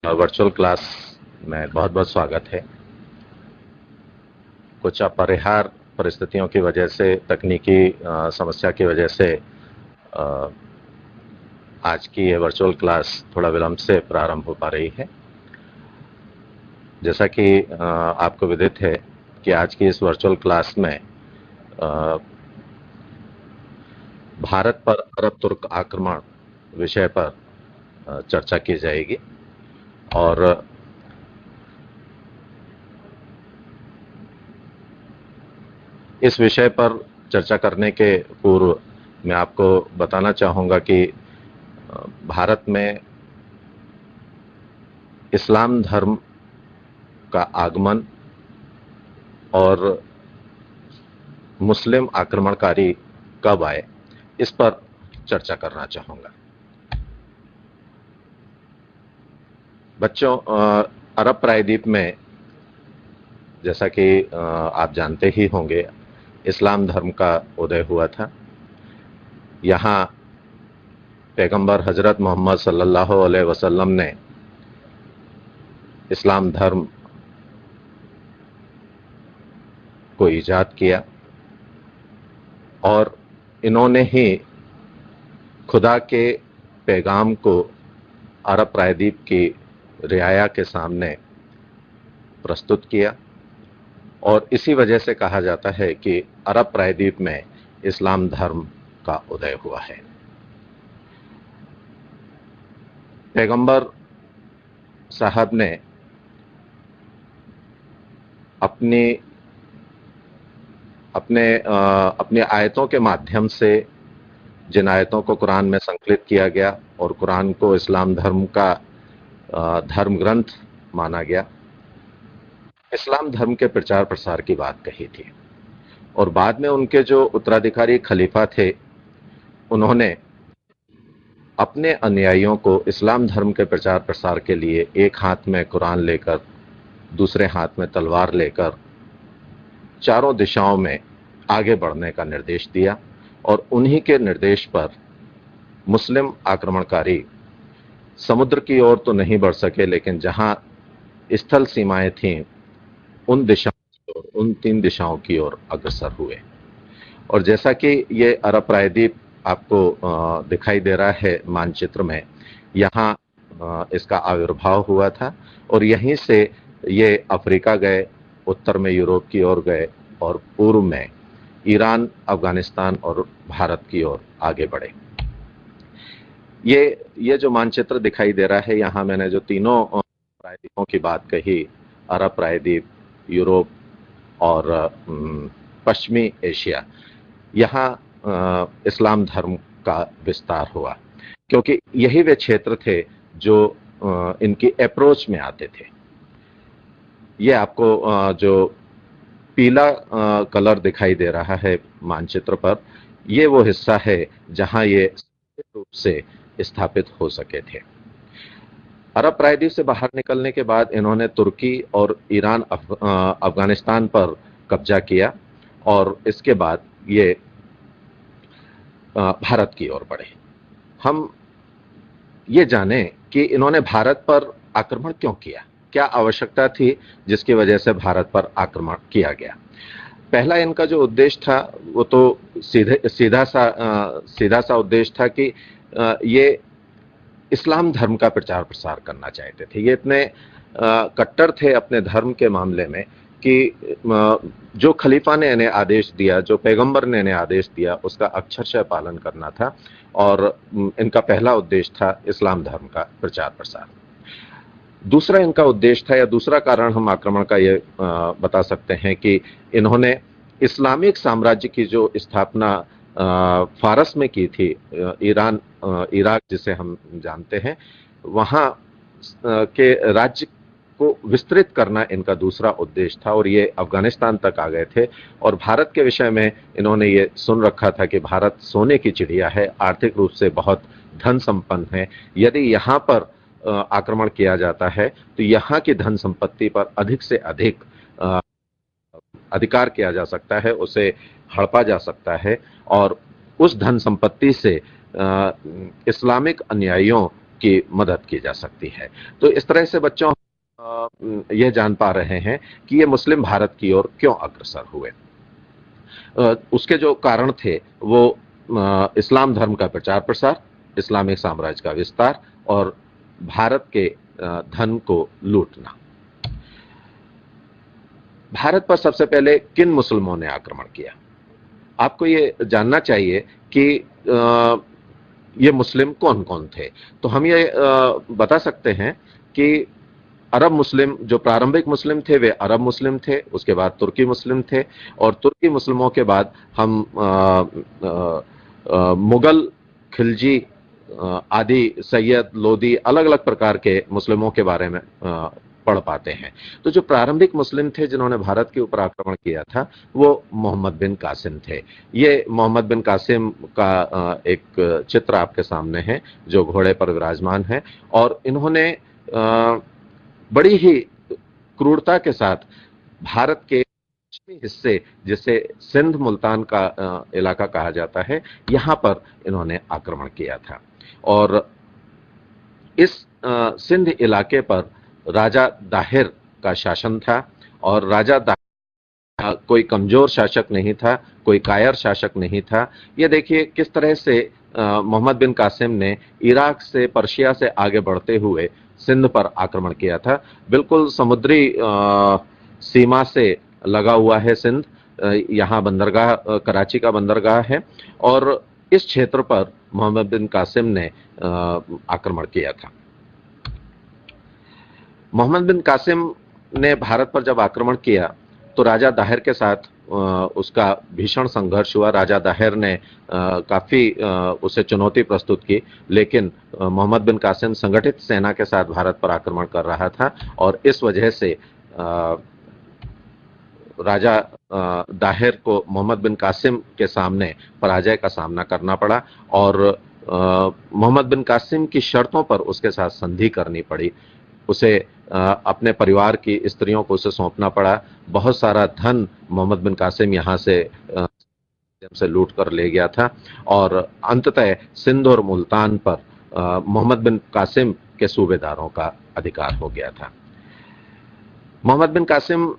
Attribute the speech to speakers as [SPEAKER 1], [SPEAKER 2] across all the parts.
[SPEAKER 1] Virtual class में बहुत बहुत स्वागत है। कुछ अपरिहार्य परिस्थितियों की वजह से, तकनीकी समस्या की वजह से आज की ये वर्चुअल क्लास थोड़ा विलंब से प्रारंभ हो पा रही है। जैसा कि आपको विदित है कि आज की इस वर्चुअल क्लास में भारत पर अरब तुर्क आक्रमण विषय पर चर्चा की जाएगी और इस विषय पर चर्चा करने के पूर्व मैं आपको बताना चाहूँगा कि भारत में इस्लाम धर्म का आगमन और मुस्लिम आक्रमणकारी कब आए, इस पर चर्चा करना चाहूँगा। बच्चों, अरब प्रायद्वीप में जैसा कि आप जानते ही होंगे, इस्लाम धर्म का उदय हुआ था। यहाँ पैगंबर हजरत मोहम्मद सल्लल्लाहु अलैहि वसल्लम ने इस्लाम धर्म को ईजाद किया और इन्होंने ही खुदा के पैगाम को अरब प्रायद्वीप की रियाया के सामने प्रस्तुत किया और इसी वजह से कहा जाता है कि अरब प्रायद्वीप में इस्लाम धर्म का उदय हुआ है। पैगंबर साहब ने अपने आयतों के माध्यम से, जिन आयतों को कुरान में संकलित किया गया और कुरान को इस्लाम धर्म का धर्म ग्रंथ माना गया, इस्लाम धर्म के प्रचार प्रसार की बात कही थी और बाद में उनके जो उत्तराधिकारी खलीफा थे, उन्होंने अपने अनुयायियों को इस्लाम धर्म के प्रचार प्रसार के लिए एक हाथ में कुरान लेकर, दूसरे हाथ में तलवार लेकर चारों दिशाओं में आगे बढ़ने का निर्देश दिया और उन्हीं के निर्देश पर मुस्लिम आक्रमणकारी समुद्र की ओर तो नहीं बढ़ सके, लेकिन जहां स्थल सीमाएं थीं उन दिशाओं की ओर, उन 3 दिशाओं की ओर अग्रसर हुए। और जैसा कि ये अरब प्रायद्वीप आपको दिखाई दे रहा है मानचित्र में, यहाँ इसका आविर्भाव हुआ था और यहीं से ये अफ्रीका गए, उत्तर में यूरोप की ओर गए और पूर्व में ईरान, अफगानिस्तान और भारत की ओर आगे बढ़े। ये जो मानचित्र दिखाई दे रहा है, यहाँ मैंने जो तीनों प्रायद्वीपों की बात कही, अरब प्रायद्वीप, यूरोप और पश्चिमी एशिया, यहाँ इस्लाम धर्म का विस्तार हुआ क्योंकि यही वे क्षेत्र थे जो इनकी अप्रोच में आते थे। ये आपको जो पीला कलर दिखाई दे रहा है मानचित्र पर, ये वो हिस्सा है जहां ये रूप से स्थापित हो सके थे। अरब प्रायद्वीप से बाहर निकलने के बाद इन्होंने तुर्की और ईरान, अफगानिस्तान पर कब्जा किया और इसके बाद ये भारत की ओर बढ़े। हम ये जाने कि इन्होंने भारत पर आक्रमण क्यों किया, क्या आवश्यकता थी जिसकी वजह से भारत पर आक्रमण किया गया। पहला इनका जो उद्देश्य था वो तो सीधा सा उद्देश्य था कि ये इस्लाम धर्म का प्रचार प्रसार करना चाहते थे। ये इतने कट्टर थे अपने धर्म के मामले में कि जो खलीफा ने इन्हें आदेश दिया, जो पैगंबर ने इन्हें आदेश दिया, उसका अक्षरशः पालन करना था और इनका पहला उद्देश्य था इस्लाम धर्म का प्रचार प्रसार। दूसरा इनका उद्देश्य था, या दूसरा कारण हम आक्रमण का ये बता सकते हैं कि इन्होंने इस्लामिक साम्राज्य की जो स्थापना फारस में की थी, ईरान, इराक जिसे हम जानते हैं, वहाँ के राज्य को विस्तृत करना इनका दूसरा उद्देश्य था और ये अफगानिस्तान तक आ गए थे। और भारत के विषय में इन्होंने ये सुन रखा था कि भारत सोने की चिड़िया है, आर्थिक रूप से बहुत धन संपन्न है, यदि यहाँ पर आक्रमण किया जाता है तो यहाँ की धन संपत्ति पर अधिक से अधिक अधिकार किया जा सकता है, उसे हड़पा जा सकता है और उस धन संपत्ति से इस्लामिक अनुयायियों की मदद की जा सकती है। तो इस तरह से बच्चों यह जान पा रहे हैं कि ये मुस्लिम भारत की ओर क्यों अग्रसर हुए। उसके जो कारण थे वो इस्लाम धर्म का प्रचार प्रसार, इस्लामिक साम्राज्य का विस्तार और भारत के धन को लूटना। भारत पर सबसे पहले किन मुसलमानों ने आक्रमण किया? आपको ये जानना चाहिए कि ये मुस्लिम कौन कौन थे। तो हम ये बता सकते हैं कि अरब मुस्लिम, जो प्रारंभिक मुस्लिम थे वे अरब मुस्लिम थे, उसके बाद तुर्की मुस्लिम थे, और तुर्की मुस्लिमों के बाद हम मुगल, खिलजी आदि, सैयद, लोदी, अलग अलग प्रकार के मुस्लिमों के बारे में पढ़ पाते हैं। तो जो प्रारंभिक मुस्लिम थे जिन्होंने भारत के ऊपर आक्रमण किया था वो मोहम्मद बिन कासिम थे। ये मोहम्मद बिन कासिम का एक चित्र आपके सामने है जो घोड़े पर विराजमान है, और इन्होंने बड़ी ही क्रूरता के साथ भारत के पश्चिमी हिस्से, जिसे सिंध मुल्तान का इलाका कहा जाता है, यहां पर इन्होंने आक्रमण किया था। और इस सिंध इलाके पर राजा दाहिर का शासन था, और राजा दाहिर कोई कमजोर शासक नहीं था, कोई कायर शासक नहीं था। ये देखिए किस तरह से मोहम्मद बिन कासिम ने इराक से, पर्शिया से आगे बढ़ते हुए सिंध पर आक्रमण किया था। बिल्कुल समुद्री सीमा से लगा हुआ है सिंध। यहाँ बंदरगाह, कराची का बंदरगाह है, और इस क्षेत्र पर मोहम्मद बिन कासिम ने आक्रमण किया था। मोहम्मद बिन कासिम ने भारत पर जब आक्रमण किया तो राजा दाहिर के साथ उसका भीषण संघर्ष हुआ। राजा दाहिर ने काफी उसे चुनौती प्रस्तुत की, लेकिन मोहम्मद बिन कासिम संगठित सेना के साथ भारत पर आक्रमण कर रहा था, और इस वजह से राजा दाहिर को मोहम्मद बिन कासिम के सामने पराजय का सामना करना पड़ा, और मोहम्मद बिन कासिम की शर्तों पर उसके साथ संधि करनी पड़ी। उसे अपने परिवार की स्त्रियों को उसे सौंपना पड़ा। बहुत सारा धन मोहम्मद बिन कासिम यहाँ से लूट कर ले गया था, और अंततः सिंध और मुल्तान पर मोहम्मद बिन कासिम के सूबेदारों का अधिकार हो गया था। मोहम्मद बिन कासिम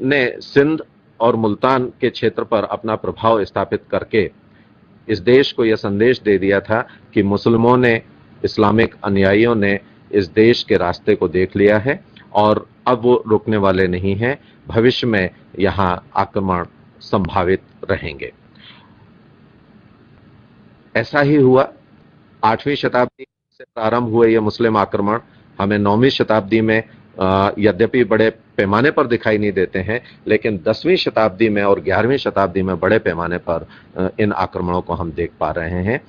[SPEAKER 1] ने सिंध और मुल्तान के क्षेत्र पर अपना प्रभाव स्थापित करके इस देश को यह संदेश दे दिया था कि मुसलमानों ने, इस्लामिक अनुयायियों ने इस देश के रास्ते को देख लिया है, और अब वो रुकने वाले नहीं हैं। भविष्य में यहाँ आक्रमण संभावित रहेंगे। ऐसा ही हुआ। 8वीं शताब्दी से प्रारंभ हुए ये मुस्लिम आक्रमण हमें 9वीं शताब्दी में यद्यपि बड़े पैमाने पर दिखाई नहीं देते हैं, लेकिन 10वीं शताब्दी में और 11वीं शताब्दी में बड़े पैमाने पर इन आक्रमणों को हम देख पा रहे हैं।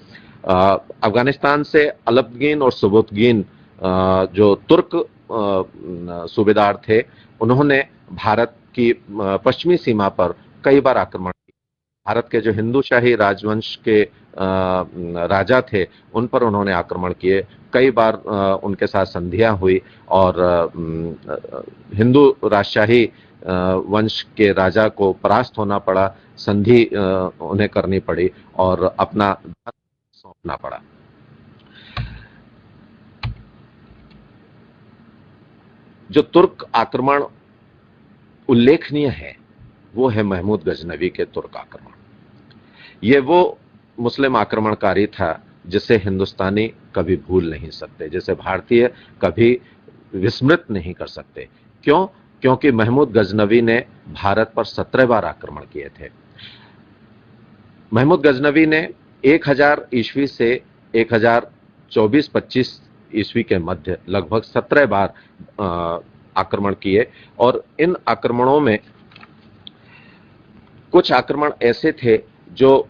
[SPEAKER 1] अफगानिस्तान से अलबगीन और सुबुतगीन, जो तुर्क सूबेदार थे, उन्होंने भारत की पश्चिमी सीमा पर कई बार आक्रमण किया। भारत के जो हिंदू शाही राजवंश के राजा थे उन पर उन्होंने आक्रमण किए। कई बार उनके साथ संधियां हुई, और हिंदू राजशाही वंश के राजा को परास्त होना पड़ा, संधि उन्हें करनी पड़ी, और अपना धन सौंपना पड़ा। जो तुर्क आक्रमण उल्लेखनीय है वो है महमूद गजनवी के तुर्क आक्रमण। ये वो मुस्लिम आक्रमणकारी था जिसे हिंदुस्तानी कभी भूल नहीं सकते, जिसे भारतीय कभी विस्मृत नहीं कर सकते। क्यों? क्योंकि महमूद गजनवी ने भारत पर 17 बार आक्रमण किए थे। महमूद गजनवी ने 1000 ईस्वी से 1024-25 ईस्वी के मध्य लगभग 17 बार आक्रमण किए, और इन आक्रमणों में कुछ आक्रमण ऐसे थे जो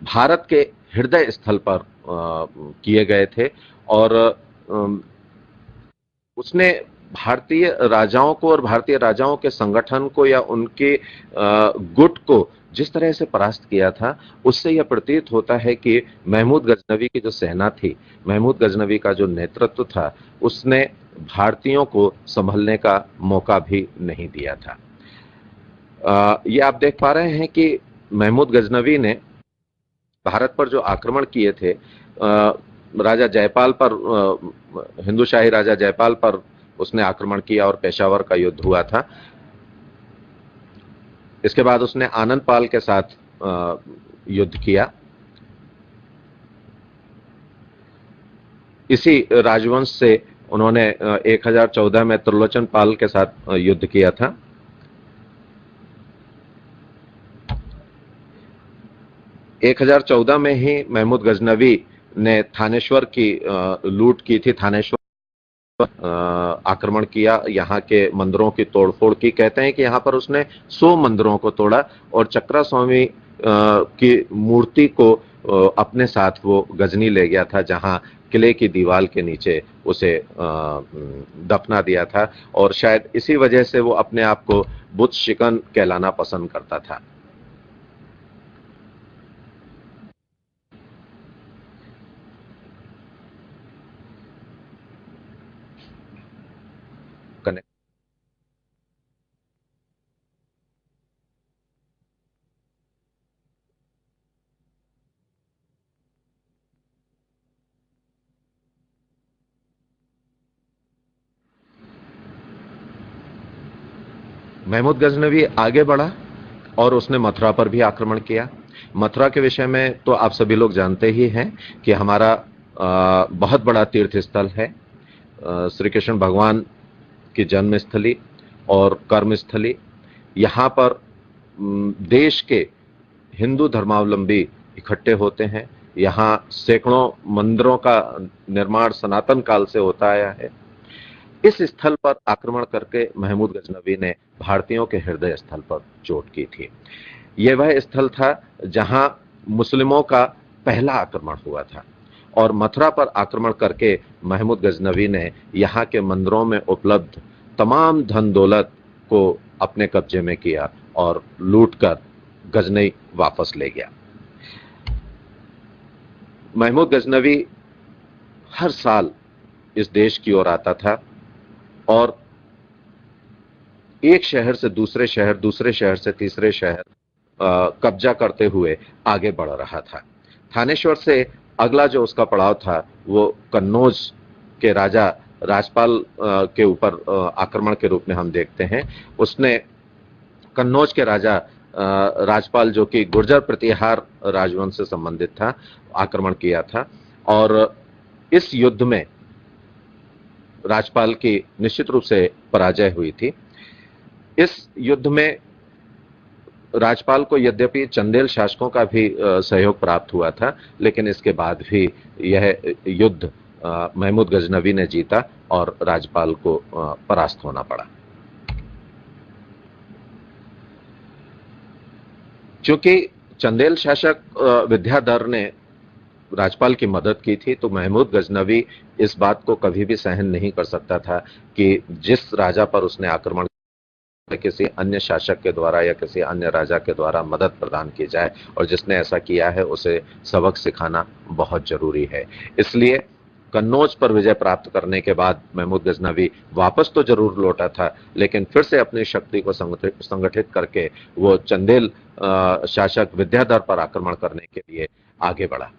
[SPEAKER 1] भारत के हृदय स्थल पर किए गए थे, और उसने भारतीय राजाओं को और भारतीय राजाओं के संगठन को या उनके गुट को जिस तरह से परास्त किया था, उससे यह प्रतीत होता है कि महमूद गजनवी की जो सेना थी, महमूद गजनवी का जो नेतृत्व था, उसने भारतीयों को संभलने का मौका भी नहीं दिया था। ये आप देख पा रहे हैं कि महमूद गजनवी ने भारत पर जो आक्रमण किए थे, राजा जयपाल पर, हिंदू शाही राजा जयपाल पर उसने आक्रमण किया और पेशावर का युद्ध हुआ था। इसके बाद उसने आनंद पाल के साथ युद्ध किया। इसी राजवंश से उन्होंने 1014 में त्रिलोचन पाल के साथ युद्ध किया था। एक 1014 में ही महमूद गजनवी ने थानेश्वर की लूट की थी। थानेश्वर आक्रमण किया, यहाँ के मंदिरों की तोड़फोड़ की। कहते हैं कि यहाँ पर उसने 100 मंदिरों को तोड़ा और चक्रा स्वामी की मूर्ति को अपने साथ वो गजनी ले गया था, जहां किले की दीवार के नीचे उसे दफना दिया था। और शायद इसी वजह से वो अपने आप को बुत शिकन कहलाना पसंद करता था। महमूद गजनवी आगे बढ़ा और उसने मथुरा पर भी आक्रमण किया। मथुरा के विषय में तो आप सभी लोग जानते ही हैं कि हमारा बहुत बड़ा तीर्थ स्थल है। श्री कृष्ण भगवान की जन्मस्थली और कर्मस्थली। यहाँ पर देश के हिंदू धर्मावलंबी इकट्ठे होते हैं। यहाँ सैकड़ों मंदिरों का निर्माण सनातन काल से होता आया है। इस स्थल पर आक्रमण करके महमूद गजनवी ने भारतीयों के हृदय स्थल पर चोट की थी। यह वह स्थल था जहां मुस्लिमों का पहला आक्रमण हुआ था और मथुरा पर आक्रमण करके महमूद गजनवी ने यहाँ के मंदिरों में उपलब्ध तमाम धन दौलत को अपने कब्जे में किया और लूटकर गजनी वापस ले गया। महमूद गजनवी हर साल इस देश की ओर आता था और एक शहर से दूसरे शहर, दूसरे शहर से तीसरे शहर कब्जा करते हुए आगे बढ़ रहा था। थानेश्वर से अगला जो उसका पड़ाव था वो कन्नौज के राजा राजपाल के ऊपर आक्रमण के रूप में हम देखते हैं। उसने कन्नौज के राजा राजपाल, जो कि गुर्जर प्रतिहार राजवंश से संबंधित था, आक्रमण किया था और इस युद्ध में राजपाल की निश्चित रूप से पराजय हुई थी। इस युद्ध में राजपाल को यद्यपि चंदेल शासकों का भी सहयोग प्राप्त हुआ था, लेकिन इसके बाद भी यह युद्ध महमूद गजनवी ने जीता और राजपाल को परास्त होना पड़ा। क्योंकि चंदेल शासक विद्याधर ने राजपाल की मदद की थी, तो महमूद गजनवी इस बात को कभी भी सहन नहीं कर सकता था कि जिस राजा पर उसने आक्रमण किसी अन्य शासक के द्वारा या किसी अन्य राजा के द्वारा मदद प्रदान की जाए, और जिसने ऐसा किया है उसे सबक सिखाना बहुत जरूरी है। इसलिए कन्नौज पर विजय प्राप्त करने के बाद महमूद गजनवी वापस तो जरूर लौटा था, लेकिन फिर से अपनी शक्ति को संगठित करके वो चंदेल शासक विद्याधर पर आक्रमण करने के लिए आगे बढ़ा।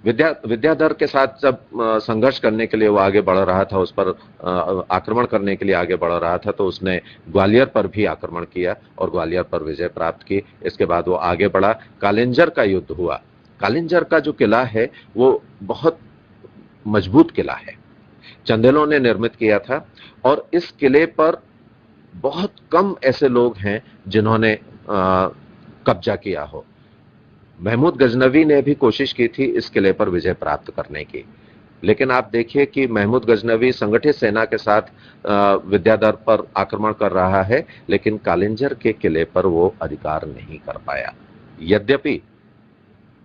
[SPEAKER 1] विद्याधर के साथ जब संघर्ष करने के लिए वो आगे बढ़ रहा था, उस पर आक्रमण करने के लिए आगे बढ़ रहा था, तो उसने ग्वालियर पर भी आक्रमण किया और ग्वालियर पर विजय प्राप्त की। इसके बाद वो आगे बढ़ा। कालिंजर का युद्ध हुआ। कालिंजर का जो किला है वो बहुत मजबूत किला है, चंदेलों ने निर्मित किया था और इस किले पर बहुत कम ऐसे लोग हैं जिन्होंने कब्जा किया हो। महमूद गजनवी ने भी कोशिश की थी इस किले पर विजय प्राप्त करने की, लेकिन आप देखिए कि महमूद गजनवी संगठित सेना के साथ विद्याधर पर आक्रमण कर रहा है, लेकिन कालिंजर के किले पर वो अधिकार नहीं कर पाया। यद्यपि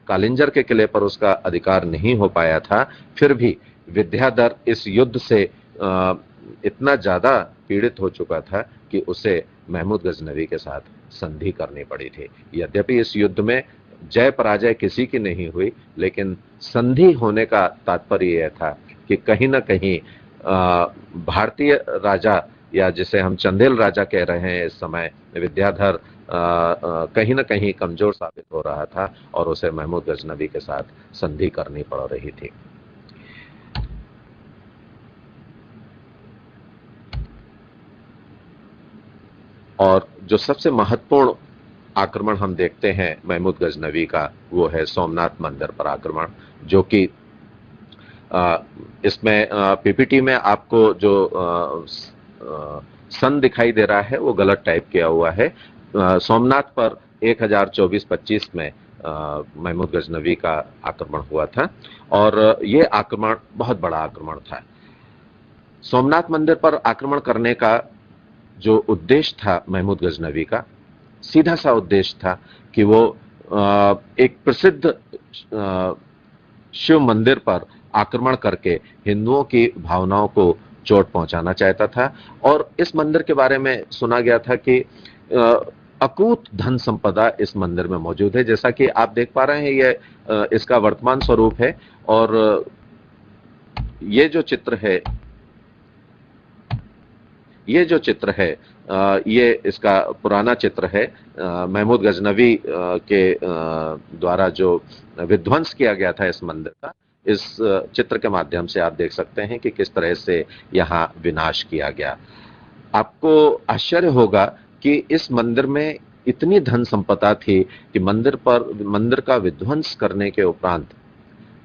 [SPEAKER 1] कालिंजर के किले पर उसका अधिकार नहीं हो पाया था, फिर भी विद्याधर इस युद्ध से इतना ज्यादा पीड़ित हो चुका था कि उसे महमूद गजनवी के साथ संधि करनी पड़ी थी। यद्यपि इस युद्ध में जय पराजय किसी की नहीं हुई, लेकिन संधि होने का तात्पर्य यह था कि कहीं ना कहीं भारतीय राजा या जिसे हम चंदेल राजा कह रहे हैं इस समय, विद्याधर कहीं ना कहीं कमजोर साबित हो रहा था और उसे महमूद गजनवी के साथ संधि करनी पड़ रही थी। और जो सबसे महत्वपूर्ण आक्रमण हम देखते हैं महमूद गजनवी का, वो है सोमनाथ मंदिर पर आक्रमण, जो कि इसमें पीपीटी में आपको जो सन दिखाई दे रहा है वो गलत टाइप किया हुआ है। सोमनाथ पर 1024-25 में महमूद गजनवी का आक्रमण हुआ था और ये आक्रमण बहुत बड़ा आक्रमण था। सोमनाथ मंदिर पर आक्रमण करने का जो उद्देश्य था महमूद गजनवी का, सीधा सा उद्देश्य था कि वो एक प्रसिद्ध शिव मंदिर पर आक्रमण करके हिंदुओं की भावनाओं को चोट पहुंचाना चाहता था। और इस मंदिर के बारे में सुना गया था कि अकूत धन संपदा इस मंदिर में मौजूद है। जैसा कि आप देख पा रहे हैं, ये इसका वर्तमान स्वरूप है और ये जो चित्र है ये इसका पुराना चित्र है। महमूद गजनवी के द्वारा जो विध्वंस किया गया था इस मंदिर का, इस चित्र के माध्यम से आप देख सकते हैं कि किस तरह से यहां विनाश किया गया। आपको आश्चर्य होगा कि इस मंदिर में इतनी धन संपदा थी कि मंदिर का विध्वंस करने के उपरांत,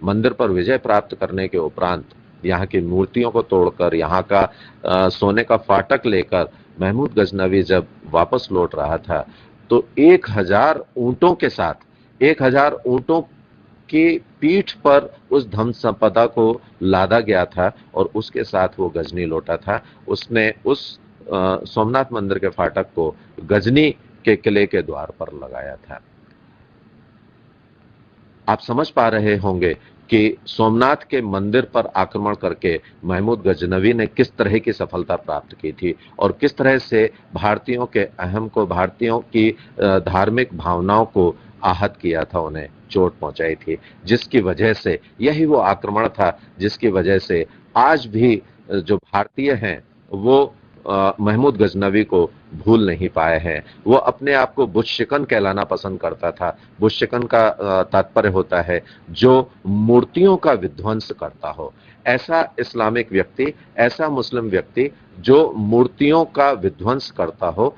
[SPEAKER 1] मंदिर पर विजय प्राप्त करने के उपरांत, यहाँ की मूर्तियों को तोड़कर, यहाँ का सोने का फाटक लेकर महमूद गजनवी जब वापस लौट रहा था तो 1000 ऊंटों के साथ, 1000 ऊंटों की पीठ पर उस धन संपदा को लादा गया था और उसके साथ वो गजनी लौटा था। उसने उस सोमनाथ मंदिर के फाटक को गजनी के किले के द्वार पर लगाया था। आप समझ पा रहे होंगे कि सोमनाथ के मंदिर पर आक्रमण करके महमूद गजनवी ने किस तरह की सफलता प्राप्त की थी और किस तरह से भारतीयों के अहम को, भारतीयों की धार्मिक भावनाओं को आहत किया था, उन्हें चोट पहुंचाई थी, जिसकी वजह से, यही वो आक्रमण था जिसकी वजह से आज भी जो भारतीय हैं वो महमूद गजनवी को भूल नहीं पाए हैं। वो अपने आप को बुतशिकन कहलाना पसंद करता था। बुतशिकन का तात्पर्य होता है जो मूर्तियों का विध्वंस करता हो। ऐसा इस्लामिक व्यक्ति, ऐसा मुस्लिम व्यक्ति जो मूर्तियों का विध्वंस करता हो,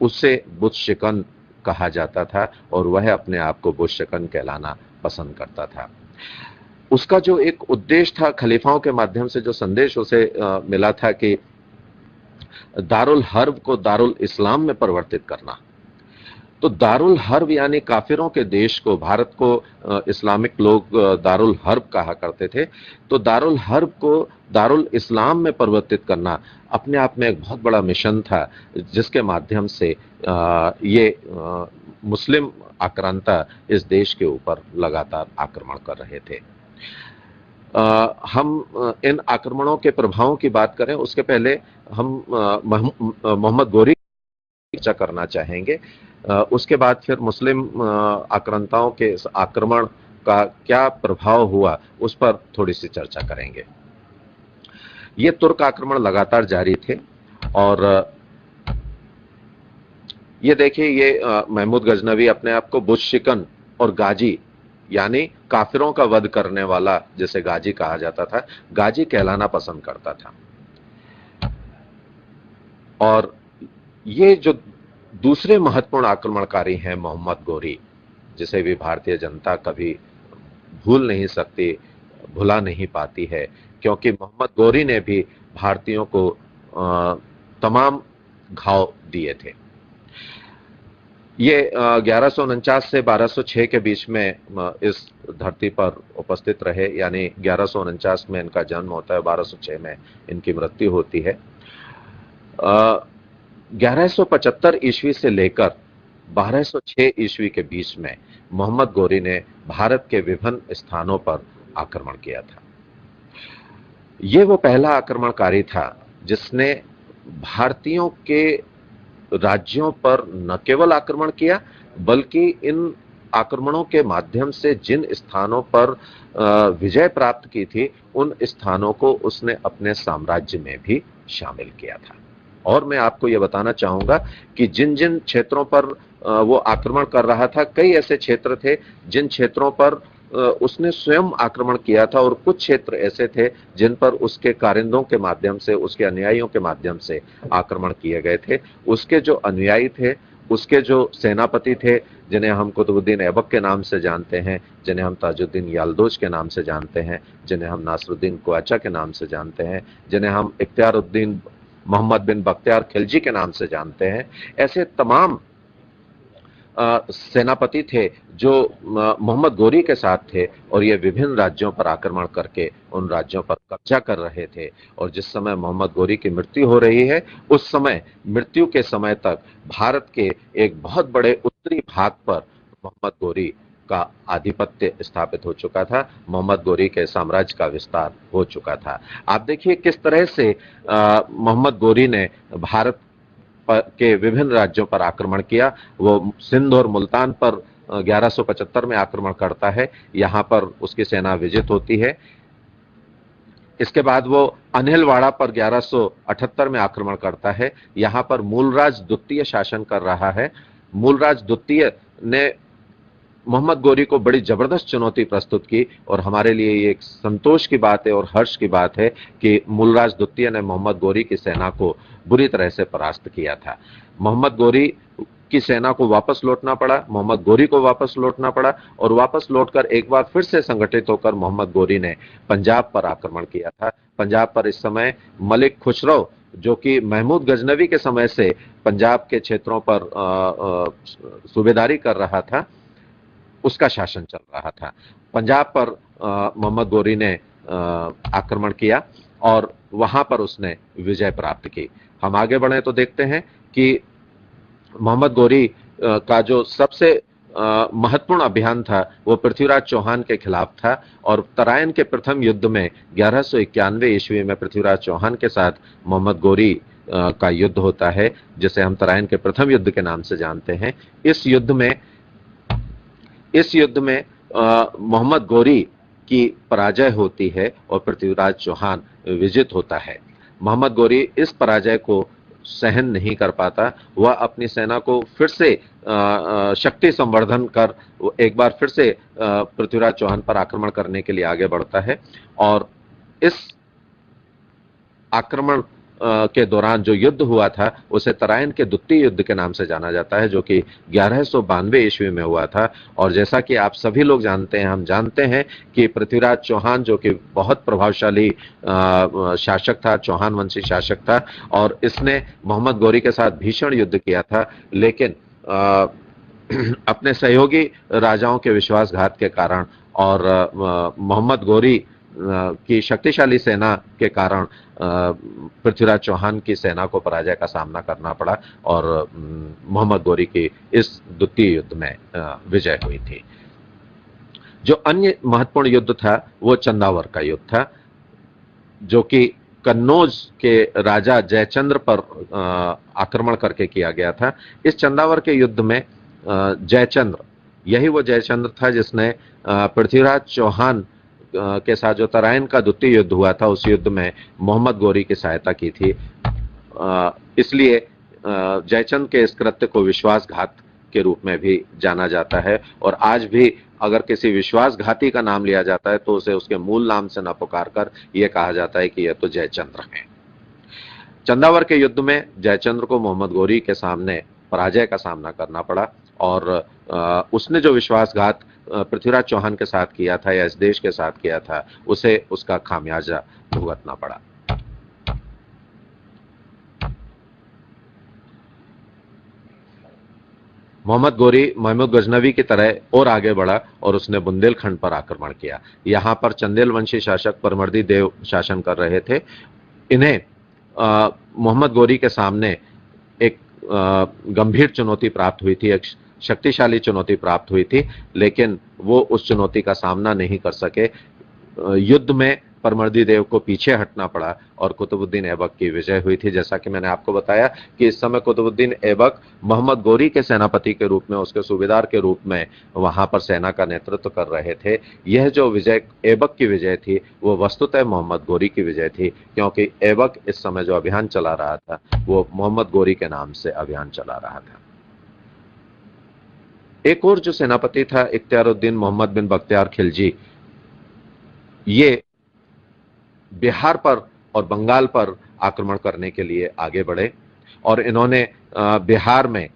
[SPEAKER 1] उसे बुतशिकन कहा जाता था और वह अपने आप को बुतशिकन कहलाना पसंद करता था। उसका जो एक उद्देश्य था, खलीफाओं के माध्यम से जो संदेश उसे मिला था कि दारुल हर्ब को दारुल इस्लाम में परिवर्तित करना। तो दारुल हर्ब यानी काफिरों के देश को, भारत को इस्लामिक लोग दारुल हर्ब कहा करते थे, तो दारुल हर्ब को दारुल इस्लाम में परिवर्तित करना अपने आप में एक बहुत बड़ा मिशन था, जिसके माध्यम से ये मुस्लिम आक्रांता इस देश के ऊपर लगातार आक्रमण कर रहे थे। हम इन आक्रमणों के प्रभावों की बात करें उसके पहले हम मोहम्मद गोरी की चर्चा करना चाहेंगे। उसके बाद फिर मुस्लिम आक्रांताओं के इस आक्रमण का क्या प्रभाव हुआ उस पर थोड़ी सी चर्चा करेंगे। ये तुर्क आक्रमण लगातार जारी थे और ये देखिए, ये महमूद गजनवी अपने आप को बुतशिकन और गाजी यानी काफिरों का वध करने वाला, जिसे गाजी कहा जाता था, गाजी कहलाना पसंद करता था। और ये जो दूसरे महत्वपूर्ण आक्रमणकारी हैं मोहम्मद गोरी, जिसे भी भारतीय जनता कभी भूल नहीं सकती, भुला नहीं पाती है, क्योंकि मोहम्मद गोरी ने भी भारतीयों को तमाम घाव दिए थे। ये 1149 से 1206 के बीच में इस धरती पर उपस्थित रहे, यानी 1149 में इनका जन्म होता है, 1206 में इनकी मृत्यु होती है। 1175 ईस्वी से लेकर 1206 ईस्वी के बीच में मोहम्मद गोरी ने भारत के विभिन्न स्थानों पर आक्रमण किया था। ये वो पहला आक्रमणकारी था जिसने भारतीयों के राज्यों पर न केवल आक्रमण किया, बल्कि इन आक्रमणों के माध्यम से जिन स्थानों पर विजय प्राप्त की थी, उन स्थानों को उसने अपने साम्राज्य में भी शामिल किया था। और मैं आपको यह बताना चाहूंगा कि जिन जिन क्षेत्रों पर वो आक्रमण कर रहा था, कई ऐसे क्षेत्र थे जिन क्षेत्रों पर उसने स्वयं आक्रमण किया था, और कुछ क्षेत्र ऐसे थे जिन पर उसके कारिंदों के माध्यम से, उसके अनुयायियों के माध्यम से आक्रमण किए गए थे। उसके जो अनुयायी थे, उसके जो सेनापति थे, जिन्हें हम कुतुबुद्दीन ऐबक के नाम से जानते हैं, जिन्हें हम ताजुद्दीन याल्दोज के नाम से जानते हैं, जिन्हें हम नासरुद्दीन क्वाचा के नाम से जानते हैं, जिन्हें हम इख्तियारुद्दीन मोहम्मद बिन बख्तियार खिलजी के नाम से जानते हैं, ऐसे तमाम सेनापति थे जो मोहम्मद गोरी के साथ थे, और ये विभिन्न राज्यों पर आक्रमण करके उन राज्यों पर कब्जा कर रहे थे। और जिस समय मोहम्मद गोरी की मृत्यु हो रही है, उस समय, मृत्यु के समय तक भारत के एक बहुत बड़े उत्तरी भाग पर मोहम्मद गोरी का आधिपत्य स्थापित हो चुका था, मोहम्मद गोरी के साम्राज्य का विस्तार हो चुका था। आप देखिए किस तरह से मोहम्मद गोरी ने भारत के विभिन्न राज्यों पर आक्रमण किया। वो सिंध और मुल्तान पर 1175 में आक्रमण करता है, यहां पर उसकी सेना विजित होती है। इसके बाद वो अनिलवाड़ा पर 1178 में आक्रमण करता है, यहां पर मूलराज द्वितीय शासन कर रहा है। मूलराज द्वितीय ने मोहम्मद गोरी को बड़ी जबरदस्त चुनौती प्रस्तुत की, और हमारे लिए ये एक संतोष की बात है और हर्ष की बात है कि मूलराज द्वितीय ने मोहम्मद गोरी की सेना को बुरी तरह से परास्त किया था। मोहम्मद गोरी की सेना को वापस लौटना पड़ा, मोहम्मद गोरी को वापस लौटना पड़ा, और वापस लौटकर एक बार फिर से संगठित होकर मोहम्मद गोरी ने पंजाब पर आक्रमण किया था। पंजाब पर इस समय मलिक खुसरो, जो कि महमूद गजनवी के समय से पंजाब के क्षेत्रों पर सूबेदारी कर रहा था, उसका शासन चल रहा था। पंजाब पर मोहम्मद गोरी ने आक्रमण किया और वहां पर उसने विजय प्राप्त की। हम आगे बढ़े तो देखते हैं कि मोहम्मद गोरी का जो सबसे महत्वपूर्ण अभियान था वो पृथ्वीराज चौहान के खिलाफ था, और तराइन के प्रथम युद्ध में 1191 ईस्वी में पृथ्वीराज चौहान के साथ मोहम्मद गोरी का युद्ध होता है, जिसे हम तराइन के प्रथम युद्ध के नाम से जानते हैं। इस युद्ध में मोहम्मद गोरी की पराजय होती है और पृथ्वीराज चौहान विजित होता है। मोहम्मद गोरी इस पराजय को सहन नहीं कर पाता, वह अपनी सेना को फिर से शक्ति संवर्धन कर एक बार फिर से पृथ्वीराज चौहान पर आक्रमण करने के लिए आगे बढ़ता है, और इस आक्रमण के दौरान जो युद्ध हुआ था उसे तराइन के द्वितीय युद्ध के नाम से जाना जाता है, जो कि 1192 ईस्वी में हुआ था। और जैसा कि आप सभी लोग जानते हैं, हम जानते हैं कि पृथ्वीराज चौहान जो कि बहुत प्रभावशाली शासक था, चौहान वंशी शासक था, और इसने मोहम्मद गोरी के साथ भीषण युद्ध किया था, लेकिन अपने सहयोगी राजाओं के विश्वासघात के कारण और मोहम्मद गोरी की शक्तिशाली सेना के कारण पृथ्वीराज चौहान की सेना को पराजय का सामना करना पड़ा, और मोहम्मद गोरी की इस द्वितीय युद्ध में विजय हुई थी। जो अन्य महत्वपूर्ण युद्ध था वो चंदावर का युद्ध था, जो कि कन्नौज के राजा जयचंद्र पर आक्रमण करके किया गया था। इस चंदावर के युद्ध में जयचंद्र, यही वो जयचंद्र था जिसने पृथ्वीराज चौहान के साथ जो तराइन का द्वितीय युद्ध हुआ था, उस युद्ध में मोहम्मद गोरी की सहायता की थी। इसलिए जयचंद के इस कृत्य को विश्वासघात के रूप में भी जाना जाता है, और आज भी अगर किसी विश्वासघाती का नाम लिया जाता है तो उसे उसके मूल नाम से न पुकार कर यह कहा जाता है कि यह तो जयचंद्र है। चंदावर के युद्ध में जयचंद्र को मोहम्मद गोरी के सामने पराजय का सामना करना पड़ा, और उसने जो विश्वासघात पृथ्वीराज चौहान के साथ किया था या इस देश के साथ किया था, उसे उसका खामियाजा भुगतना पड़ा। मोहम्मद गोरी महमूद गजनवी की तरह और आगे बढ़ा और उसने बुंदेलखंड पर आक्रमण किया। यहां पर चंदेल वंशी शासक परमर्दी देव शासन कर रहे थे। इन्हें मोहम्मद गोरी के सामने एक गंभीर चुनौती प्राप्त हुई थी, एक शक्तिशाली चुनौती प्राप्त हुई थी, लेकिन वो उस चुनौती का सामना नहीं कर सके। युद्ध में परमर्दी देव को पीछे हटना पड़ा और कुतुबुद्दीन ऐबक की विजय हुई थी। जैसा कि मैंने आपको बताया कि इस समय कुतुबुद्दीन ऐबक मोहम्मद गोरी के सेनापति के रूप में, उसके सूबेदार के रूप में वहां पर सेना का नेतृत्व कर रहे थे। यह जो विजय ऐबक की विजय थी वो वस्तुतः मोहम्मद गोरी की विजय थी, क्योंकि ऐबक इस समय जो अभियान चला रहा था वो मोहम्मद गोरी के नाम से अभियान चला रहा था। एक और जो सेनापति था इख्तियारुद्दीन मोहम्मद बिन बख्तियार खिलजी, ये बिहार पर और बंगाल पर आक्रमण करने के लिए आगे बढ़े और इन्होंने बिहार में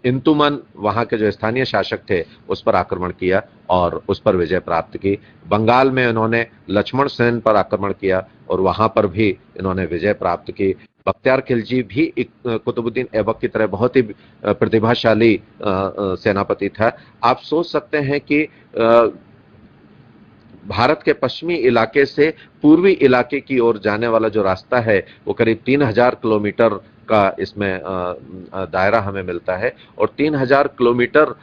[SPEAKER 1] इंतुमन, वहां के जो स्थानीय शासक थे, उस पर आक्रमण किया और उस पर विजय प्राप्त की। बंगाल में इन्होंने लक्ष्मण सेन पर आक्रमण किया और वहां पर भी इन्होंने विजय प्राप्त की। बख्तियार खिलजी भी कुतुबुद्दीन ऐबक की तरह बहुत ही प्रतिभाशाली सेनापति था। आप सोच सकते हैं कि भारत के पश्चिमी इलाके से पूर्वी इलाके की ओर जाने वाला जो रास्ता है वो करीब 3000 किलोमीटर का इसमें दायरा हमें मिलता है, और 3000 किलोमीटर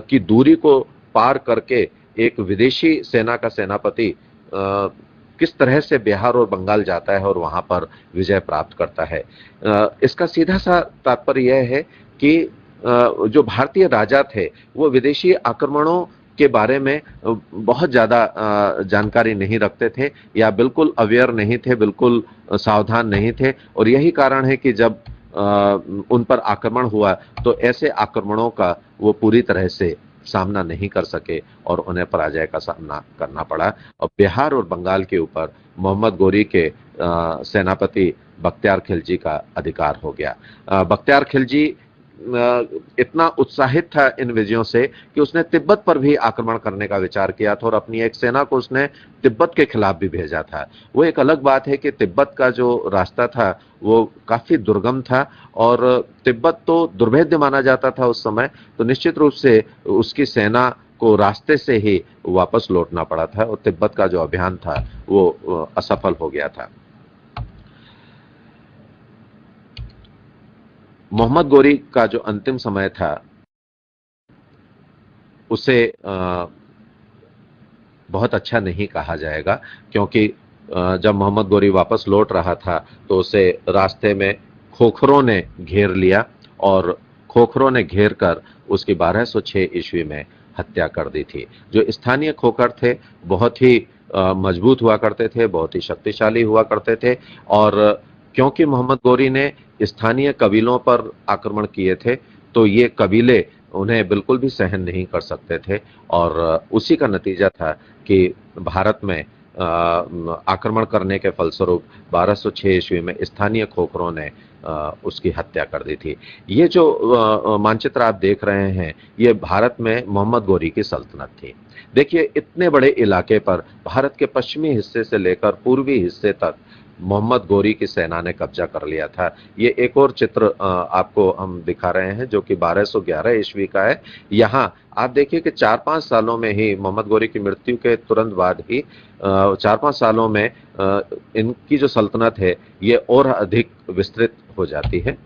[SPEAKER 1] की दूरी को पार करके एक विदेशी सेना का सेनापति किस तरह से बिहार और बंगाल जाता है और वहां पर विजय प्राप्त करता है। इसका सीधा सा तात्पर्य यह है कि जो भारतीय राजा थे वो विदेशी आक्रमणों के बारे में बहुत ज्यादा जानकारी नहीं रखते थे या बिल्कुल अवेयर नहीं थे, बिल्कुल सावधान नहीं थे, और यही कारण है कि जब उन पर आक्रमण हुआ तो ऐसे आक्रमणों का वो पूरी तरह से सामना नहीं कर सके और उन्हें पराजय का सामना करना पड़ा। और बिहार और बंगाल के ऊपर मोहम्मद गोरी के सेनापति बख्तियार खिलजी का अधिकार हो गया। बख्तियार खिलजी इतना उत्साहित था इन विजयों से कि उसने तिब्बत पर भी आक्रमण करने का विचार किया था और अपनी एक सेना को उसने तिब्बत के खिलाफ भी भेजा था। वो एक अलग बात है कि तिब्बत का जो रास्ता था वो काफी दुर्गम था और तिब्बत तो दुर्भेद्य माना जाता था उस समय, तो निश्चित रूप से उसकी सेना को रास्ते से ही वापस लौटना पड़ा था और तिब्बत का जो अभियान था वो असफल हो गया था। मोहम्मद गोरी का जो अंतिम समय था उसे बहुत अच्छा नहीं कहा जाएगा, क्योंकि जब मोहम्मद गोरी वापस लौट रहा था तो उसे रास्ते में खोखरों ने घेर लिया और खोखरों ने घेर कर उसकी 1206 ईस्वी में हत्या कर दी थी। जो स्थानीय खोखर थे बहुत ही मजबूत हुआ करते थे, बहुत ही शक्तिशाली हुआ करते थे, और क्योंकि मोहम्मद गोरी ने स्थानीय कबीलों पर आक्रमण किए थे तो ये कबीले उन्हें बिल्कुल भी सहन नहीं कर सकते थे और उसी का नतीजा था कि भारत में आक्रमण करने के फलस्वरूप 1206 ईस्वी में स्थानीय खोखरों ने उसकी हत्या कर दी थी। ये जो मानचित्र आप देख रहे हैं ये भारत में मोहम्मद गोरी की सल्तनत थी। देखिए इतने बड़े इलाके पर भारत के पश्चिमी हिस्से से लेकर पूर्वी हिस्से तक मोहम्मद गोरी की सेना ने कब्जा कर लिया था। ये एक और चित्र आपको हम दिखा रहे हैं जो कि 1211 ईस्वी का है। यहाँ आप देखिए कि 4-5 सालों में ही, मोहम्मद गोरी की मृत्यु के तुरंत बाद ही 4-5 सालों में इनकी जो सल्तनत है ये और अधिक विस्तृत हो जाती है।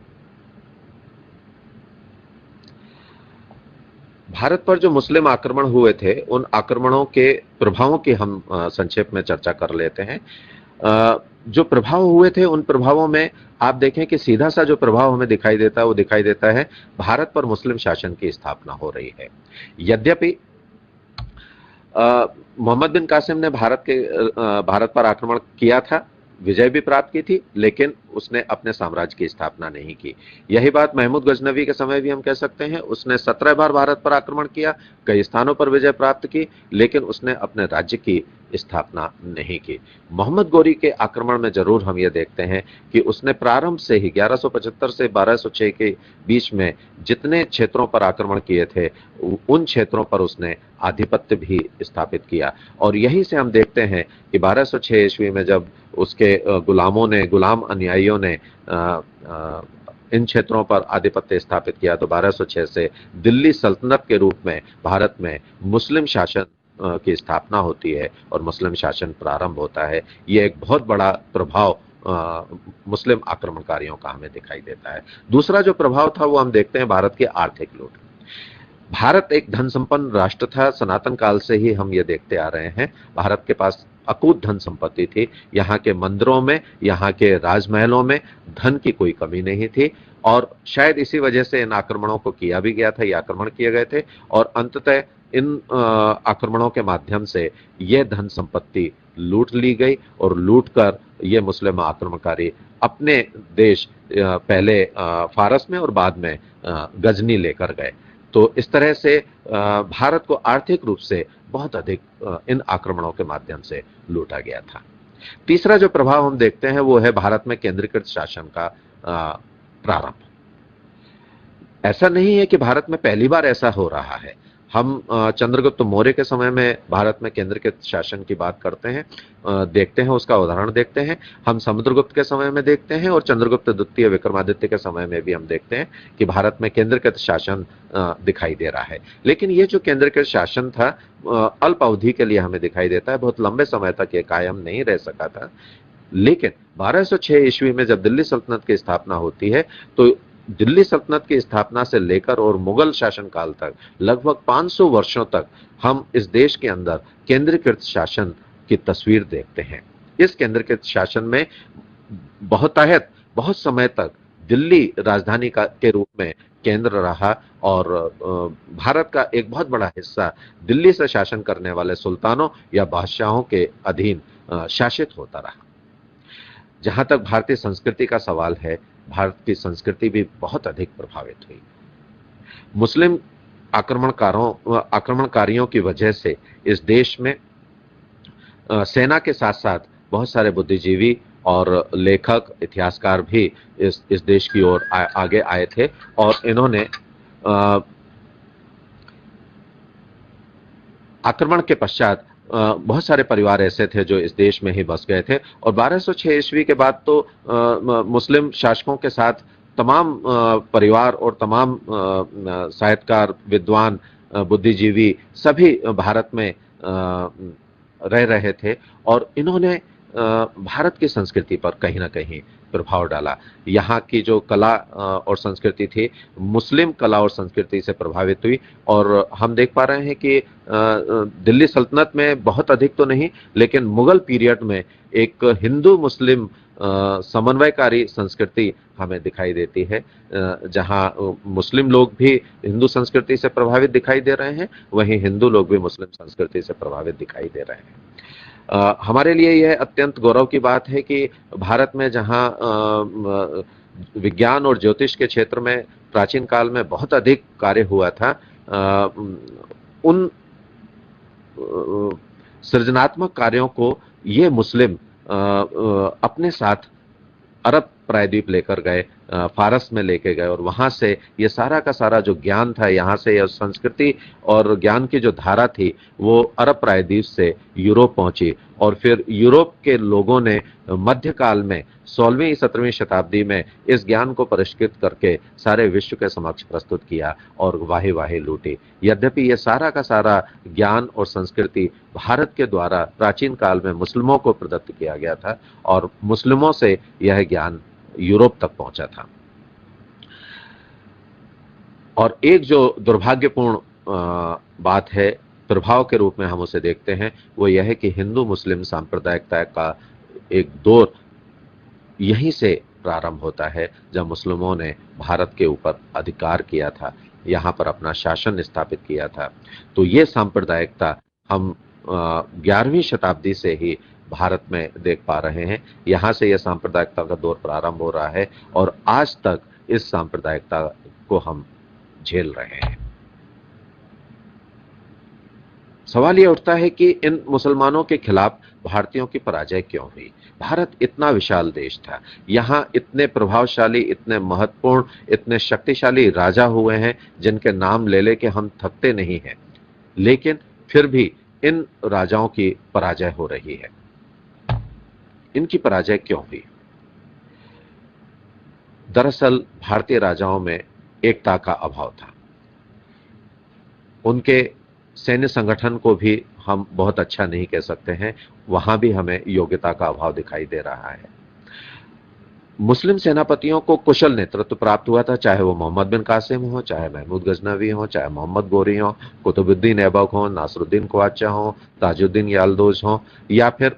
[SPEAKER 1] भारत पर जो मुस्लिम आक्रमण हुए थे उन आक्रमणों के प्रभावों की हम संक्षेप में चर्चा कर लेते हैं। जो प्रभाव हुए थे उन प्रभावों में आप देखें कि सीधा सा जो प्रभाव हमें दिखाई देता है वो दिखाई देता है भारत पर मुस्लिम शासन की स्थापना हो रही है। यद्यपि मोहम्मद बिन कासिम ने भारत पर आक्रमण किया था, विजय भी प्राप्त की थी, लेकिन उसने अपने साम्राज्य की स्थापना नहीं की। यही बात महमूद गजनवी के समय भी हम कह सकते हैं। उसने 17 बार भारत पर आक्रमण किया, कई स्थानों पर विजय प्राप्त की, लेकिन उसने अपने राज्य की स्थापना नहीं की। मोहम्मद गोरी के आक्रमण में जरूर हम ये देखते हैं कि उसने प्रारंभ से ही 1175 से 1206 के बीच में जितने क्षेत्रों पर आक्रमण किए थे उन क्षेत्रों पर उसने आधिपत्य भी स्थापित किया। और यही से हम देखते हैं कि 1206 ईस्वी में जब उसके गुलाम अनुयायियों ने इन क्षेत्रों पर आधिपत्य स्थापित किया तो 1206 से दिल्ली सल्तनत के रूप में भारत में मुस्लिम शासन की स्थापना होती है और मुस्लिम शासन प्रारंभ होता है। ये एक बहुत बड़ा प्रभाव मुस्लिम आक्रमणकारियों का हमें दिखाई देता है। दूसरा जो प्रभाव था वो हम देखते हैं भारत की आर्थिक लूट। भारत एक धन संपन्न राष्ट्र था, सनातन काल से ही हम ये देखते आ रहे हैं। भारत के पास अकूत धन संपत्ति थी। यहाँ के मंदिरों में, यहाँ के राजमहलों में धन की कोई कमी नहीं थी और शायद इसी वजह से इन आक्रमणों को किया भी गया था, ये आक्रमण किए गए थे और अंततः इन आक्रमणों के माध्यम से यह धन संपत्ति लूट ली गई और लूट कर ये मुस्लिम आक्रमणकारी अपने देश पहले फारस में और बाद में गजनी लेकर गए। तो इस तरह से भारत को आर्थिक रूप से बहुत अधिक इन आक्रमणों के माध्यम से लूटा गया था। तीसरा जो प्रभाव हम देखते हैं वो है भारत में केंद्रीकृत शासन का प्रारंभ। ऐसा नहीं है कि भारत में पहली बार ऐसा हो रहा है। हम चंद्रगुप्त मौर्य के समय में भारत में केंद्रीकृत शासन की बात करते हैं, देखते हैं, उसका उदाहरण देखते हैं। हम समुद्रगुप्त के समय में देखते हैं और चंद्रगुप्त द्वितीय विक्रमादित्य के समय में भी हम देखते हैं कि भारत में केंद्रीकृत शासन दिखाई दे रहा है। लेकिन ये जो केंद्रीकृत शासन था अल्प अवधि के लिए हमें दिखाई देता है, बहुत लंबे समय तक ये कायम नहीं रह सका था। लेकिन 1206 ईस्वी में जब दिल्ली सल्तनत की स्थापना होती है तो दिल्ली सल्तनत की स्थापना से लेकर और मुगल शासनकाल तक लगभग 500 वर्षों तक हम इस देश के अंदर केंद्रीकृत शासन की तस्वीर देखते हैं। इस केंद्रीकृत शासन में बहुतायत बहुत समय तक दिल्ली राजधानी के रूप में केंद्र रहा और भारत का एक बहुत बड़ा हिस्सा दिल्ली से शासन करने वाले सुल्तानों या बादशाहों के अधीन शासित होता रहा। जहां तक भारतीय संस्कृति का सवाल है, भारत की संस्कृति भी बहुत अधिक प्रभावित हुई। मुस्लिम आक्रमणकारियों की वजह से इस देश में सेना के साथ साथ बहुत सारे बुद्धिजीवी और लेखक, इतिहासकार भी इस देश की ओर आगे आए थे और इन्होंने आक्रमण के पश्चात बहुत सारे परिवार ऐसे थे जो इस देश में ही बस गए थे और 1206 ईस्वी के बाद तो मुस्लिम शासकों के साथ तमाम परिवार और तमाम साहित्यकार, विद्वान, बुद्धिजीवी सभी भारत में रह रहे थे और इन्होंने भारत की संस्कृति पर कहीं ना कहीं प्रभाव डाला। यहाँ की जो कला और संस्कृति थी मुस्लिम कला और संस्कृति से प्रभावित हुई और हम देख पा रहे हैं कि दिल्ली सल्तनत में बहुत अधिक तो नहीं लेकिन मुगल पीरियड में एक हिंदू मुस्लिम समन्वयकारी संस्कृति हमें दिखाई देती है, जहाँ मुस्लिम लोग भी हिंदू संस्कृति से प्रभावित दिखाई दे रहे हैं, वहीं हिंदू लोग भी मुस्लिम संस्कृति से प्रभावित दिखाई दे रहे हैं। हमारे लिए यह अत्यंत गौरव की बात है कि भारत में जहाँ विज्ञान और ज्योतिष के क्षेत्र में प्राचीन काल में बहुत अधिक कार्य हुआ था, उन सृजनात्मक कार्यों को ये मुस्लिम अपने साथ अरब प्रायद्वीप लेकर गए, फारस में लेके गए और वहां से ये सारा का सारा जो ज्ञान था, यहाँ से यह संस्कृति और ज्ञान की जो धारा थी वो अरब प्रायद्वीप से यूरोप पहुंची और फिर यूरोप के लोगों ने मध्यकाल में 16वीं 17वीं शताब्दी में इस ज्ञान को परिष्कृत करके सारे विश्व के समक्ष प्रस्तुत किया और वाही वाही लूटी। यद्यपि ये सारा का सारा ज्ञान और संस्कृति भारत के द्वारा प्राचीन काल में मुस्लिमों को प्रदत्त किया गया था और मुस्लिमों से यह ज्ञान यूरोप तक पहुंचा था। और एक जो दुर्भाग्यपूर्ण बात है, प्रभाव के रूप में हम उसे देखते हैं, वो यह है कि हिंदू मुस्लिम सांप्रदायिकता का एक दौर यहीं से प्रारंभ होता है जब मुस्लिमों ने भारत के ऊपर अधिकार किया था, यहाँ पर अपना शासन स्थापित किया था। तो ये सांप्रदायिकता हम 11वीं शताब्दी से ही भारत में देख पा रहे हैं। यहाँ से यह सांप्रदायिकता का दौर प्रारंभ हो रहा है और आज तक इस सांप्रदायिकता को हम झेल रहे हैं। सवाल यह उठता है कि इन मुसलमानों के खिलाफ भारतीयों की पराजय क्यों हुई? भारत इतना विशाल देश था, यहाँ इतने प्रभावशाली, इतने महत्वपूर्ण, इतने शक्तिशाली राजा हुए हैं जिनके नाम ले लेके हम थकते नहीं हैं, लेकिन फिर भी इन राजाओं की पराजय हो रही है। इनकी पराजय क्यों हुई? दरअसल भारतीय राजाओं में एकता का अभाव था। उनके सैन्य संगठन को भी हम बहुत अच्छा नहीं कह सकते हैं, वहां भी हमें योग्यता का अभाव दिखाई दे रहा है। मुस्लिम सेनापतियों को कुशल नेतृत्व प्राप्त हुआ था, चाहे वो मोहम्मद बिन कासिम हो, चाहे महमूद गजनवी हो, चाहे मोहम्मद गोरी हो, कुतुबुद्दीन ऐबक हो, नासरुद्दीन ख्वाजा हो, ताजुद्दीन याल्दोज हो, या फिर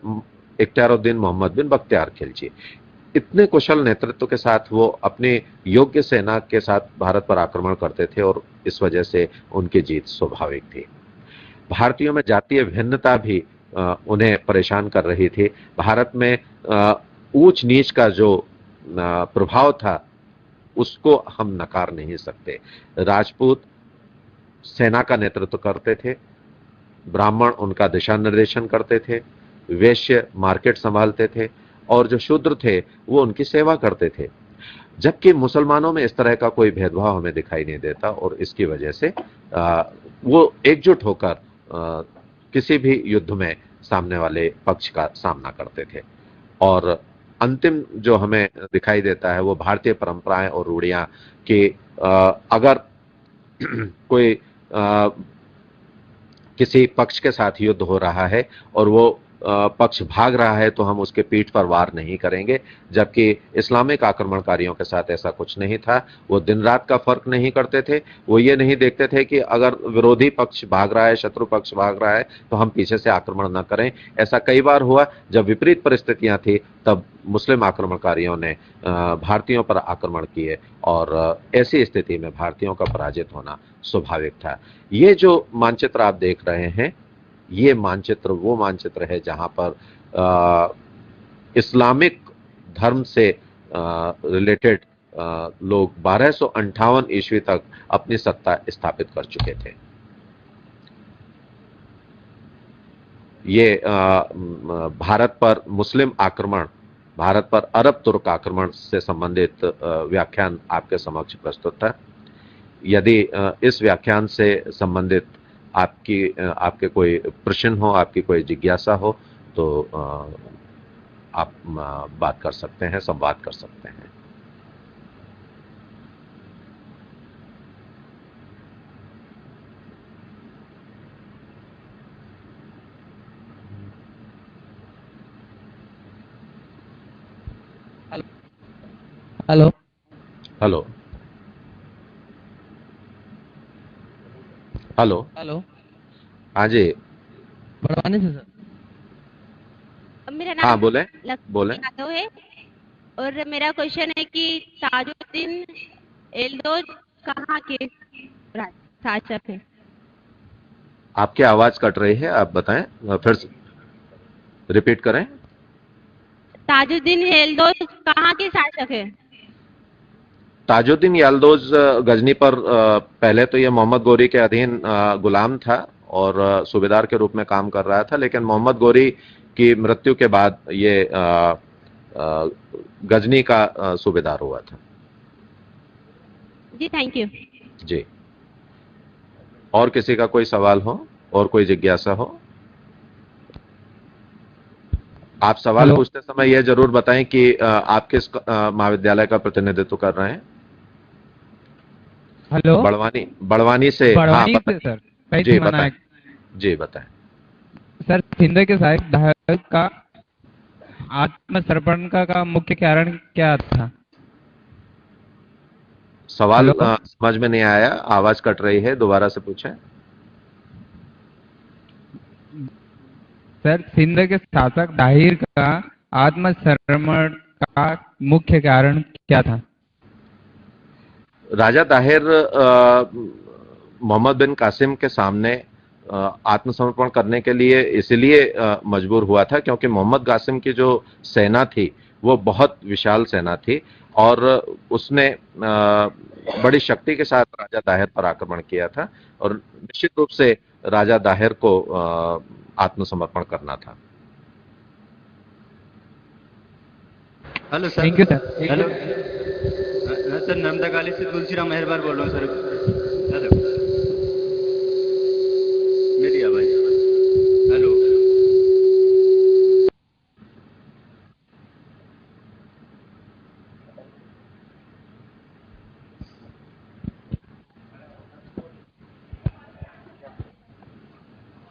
[SPEAKER 1] इख्तियारुद्दीन मोहम्मद बिन बख्तियार खिलजी। इतने कुशल नेतृत्व के साथ वो अपने योग्य सेना के साथ भारत पर आक्रमण करते थे और इस वजह से उनकी जीत स्वाभाविक थी। भारतीयों में जातीय भिन्नता भी उन्हें परेशान कर रही थी। भारत में ऊंच नीच का जो प्रभाव था उसको हम नकार नहीं सकते। राजपूत सेना का नेतृत्व करते थे, ब्राह्मण उनका दिशा निर्देशन करते थे, वैश्य मार्केट संभालते थे और जो शूद्र थे वो उनकी सेवा करते थे। जबकि मुसलमानों में इस तरह का कोई भेदभाव हमें दिखाई नहीं देता और इसकी वजह से वो एकजुट होकर किसी भी युद्ध में सामने वाले पक्ष का सामना करते थे। और अंतिम जो हमें दिखाई देता है वो भारतीय परंपराएं और रूढ़ियां कि अगर कोई किसी पक्ष के साथ युद्ध हो रहा है और वो पक्ष भाग रहा है तो हम उसके पीठ पर वार नहीं करेंगे, जबकि इस्लामिक आक्रमणकारियों के साथ ऐसा कुछ नहीं था। वो दिन रात का फर्क नहीं करते थे। वो ये नहीं देखते थे कि अगर विरोधी पक्ष भाग रहा है, शत्रु पक्ष भाग रहा है तो हम पीछे से आक्रमण न करें। ऐसा कई बार हुआ जब विपरीत परिस्थितियां थी, तब मुस्लिम आक्रमणकारियों ने भारतीयों पर आक्रमण किए और ऐसी स्थिति में भारतीयों का पराजित होना स्वाभाविक था। ये जो मानचित्र आप देख रहे हैं, ये मानचित्र वो मानचित्र है जहां पर इस्लामिक धर्म से रिलेटेड लोग 1258 ईस्वी तक अपनी सत्ता स्थापित कर चुके थे। ये भारत पर मुस्लिम आक्रमण, भारत पर अरब तुर्क आक्रमण से संबंधित व्याख्यान आपके समक्ष प्रस्तुत था। यदि इस व्याख्यान से संबंधित आपके कोई प्रश्न हो, आपकी कोई जिज्ञासा हो तो आप बात कर सकते हैं, संवाद कर सकते हैं।
[SPEAKER 2] Hello
[SPEAKER 1] hello hello
[SPEAKER 2] hello.
[SPEAKER 1] हाँ जी,
[SPEAKER 2] बड़वानी से सर।
[SPEAKER 3] मेरा
[SPEAKER 1] हाँ
[SPEAKER 3] नाम
[SPEAKER 1] बोले बोले।
[SPEAKER 3] लक्ष्मी यादव है और मेरा क्वेश्चन है कि ताजुद्दीन एल्दोज कहाँ के शासक है?
[SPEAKER 1] आपकी आवाज कट रही है, आप बताएं, फिर रिपीट करें।
[SPEAKER 3] ताजुद्दीन एल्दोज कहाँ के शासक है?
[SPEAKER 1] ताजुद्दीन याल्दोज गजनी पर पहले तो ये मोहम्मद गोरी के अधीन गुलाम था और सूबेदार के रूप में काम कर रहा था, लेकिन मोहम्मद गोरी की मृत्यु के बाद ये गजनी का सूबेदार हुआ था।
[SPEAKER 3] जी थैंक यू।
[SPEAKER 1] जी, और किसी का कोई सवाल हो और कोई जिज्ञासा हो? आप सवाल
[SPEAKER 2] हेलो।
[SPEAKER 1] पूछते समय यह जरूर बताएं कि आप किस महाविद्यालय का प्रतिनिधित्व कर रहे हैं।
[SPEAKER 2] हेलो।
[SPEAKER 1] बड़वानी से। हाँ
[SPEAKER 2] बड़वानी से
[SPEAKER 1] बताएं।
[SPEAKER 2] सर।
[SPEAKER 1] जी बताएं। जी बताएं।
[SPEAKER 2] सर, सिंध के साहिब दाहर का आत्मसमर्पण का मुख्य कारण क्या था?
[SPEAKER 1] सवाल
[SPEAKER 2] हेलो।
[SPEAKER 1] समझ में नहीं आया, आवाज कट रही है, दोबारा से पूछें।
[SPEAKER 2] सर, सिंध के शासक दाहिर का आत्मसमर्पण का मुख्य कारण क्या था?
[SPEAKER 1] राजा दाहिर मोहम्मद बिन कासिम के सामने आत्मसमर्पण करने के लिए इसलिए मजबूर हुआ था क्योंकि मोहम्मद कासिम की जो सेना थी वो बहुत विशाल सेना थी और उसने बड़ी शक्ति के साथ राजा दाहिर पर आक्रमण किया था और निश्चित रूप से राजा दाहिर को आत्मसमर्पण करना था।
[SPEAKER 4] Hello sir.
[SPEAKER 2] Thank you sir.
[SPEAKER 4] Hello sir, Narmada काली से तुलसीराम मेहरबार बोल रहा हूँ सर। हेलो, मेरी आवाज। Hello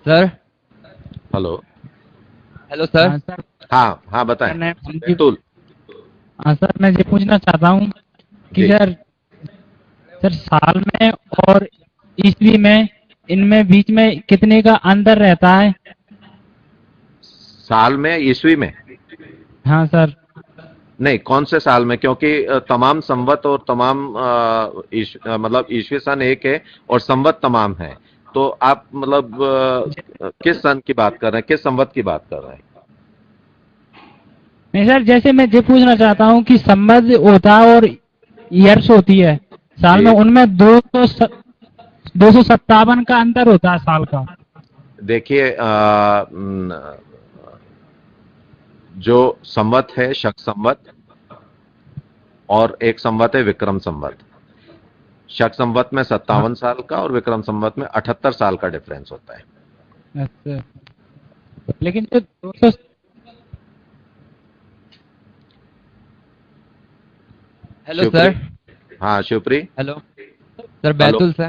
[SPEAKER 2] sir.
[SPEAKER 1] Hello.
[SPEAKER 2] Hello sir.
[SPEAKER 1] हाँ हाँ बताएं।
[SPEAKER 2] मैं
[SPEAKER 1] बैतूल।
[SPEAKER 2] हाँ सर, मैं ये पूछना चाहता हूँ कि
[SPEAKER 1] जी।
[SPEAKER 2] सर साल में और ईस्वी में इनमें बीच में कितने का अंतर रहता है?
[SPEAKER 1] साल में, ईस्वी में?
[SPEAKER 2] हाँ सर।
[SPEAKER 1] नहीं, कौन से साल में? क्योंकि तमाम संवत और तमाम मतलब ईस्वी सन एक है और संवत तमाम है। तो आप मतलब किस सन की बात कर रहे हैं, किस संवत की बात कर रहे हैं?
[SPEAKER 2] नहीं सर, जैसे मैं ये पूछना चाहता हूँ कि संबंध होता है और ईयर्स होती है साल में,
[SPEAKER 1] जी।
[SPEAKER 2] उनमें 257 का अंतर होता है साल का।
[SPEAKER 1] देखिए, जो संवत है शक संवत, और एक संवत है विक्रम संवत। शक संवत में 57 साल का और विक्रम संवत में 78 साल का डिफरेंस होता है।
[SPEAKER 2] अच्छा, लेकिन जो 200
[SPEAKER 5] हेलो
[SPEAKER 1] शिवप्री।
[SPEAKER 5] सर।
[SPEAKER 1] हाँ Shivpuri.
[SPEAKER 5] Hello sir,
[SPEAKER 1] hello.
[SPEAKER 5] Betul से।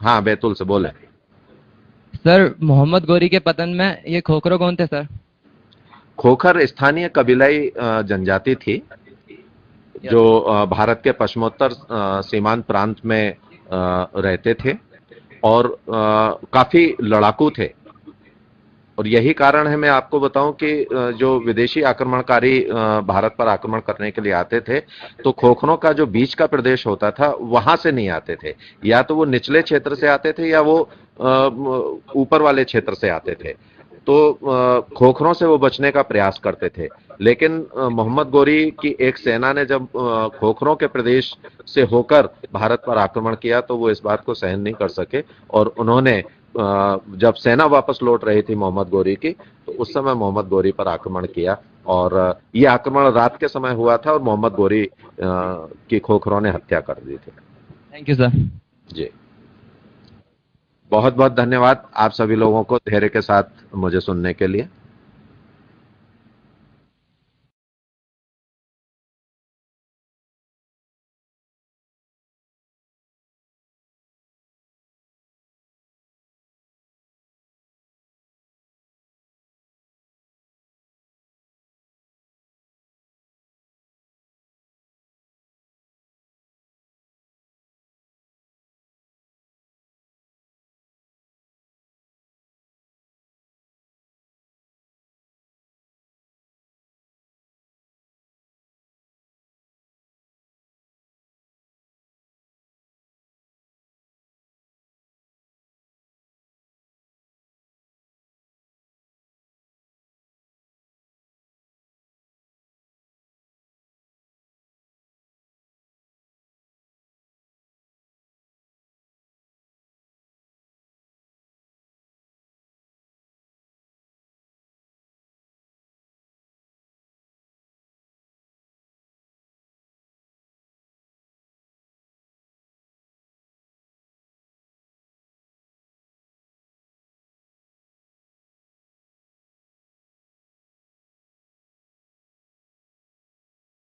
[SPEAKER 1] हाँ बैतुल से बोले।
[SPEAKER 5] सर मोहम्मद गौरी के पतन में ये खोखरो कौन थे सर?
[SPEAKER 1] खोखर स्थानीय कबीलाई जनजाति थी जो भारत के पश्चिमोत्तर सीमांत प्रांत में रहते थे और काफी लड़ाकू थे। और यही कारण है, मैं आपको बताऊं कि जो विदेशी आक्रमणकारी भारत पर आक्रमण करने के लिए आते थे, तो खोखरों का जो बीच का प्रदेश होता था वहां से नहीं आते थे। या तो वो निचले क्षेत्र से आते थे या वो ऊपर वाले क्षेत्र से आते थे। तो खोखरों से वो बचने का प्रयास करते थे। लेकिन मोहम्मद गोरी की एक सेना ने जब खोखरों के प्रदेश से होकर भारत पर आक्रमण किया तो वो इस बात को सहन नहीं कर सके और उन्होंने जब सेना वापस लौट रही थी मोहम्मद गोरी की, तो उस समय मोहम्मद गोरी पर आक्रमण किया। और ये आक्रमण रात के समय हुआ था और मोहम्मद गोरी की खोखरों ने हत्या कर दी थी।
[SPEAKER 5] Thank you sir.
[SPEAKER 1] जी, बहुत बहुत धन्यवाद आप सभी लोगों को धैर्य के साथ मुझे सुनने के लिए।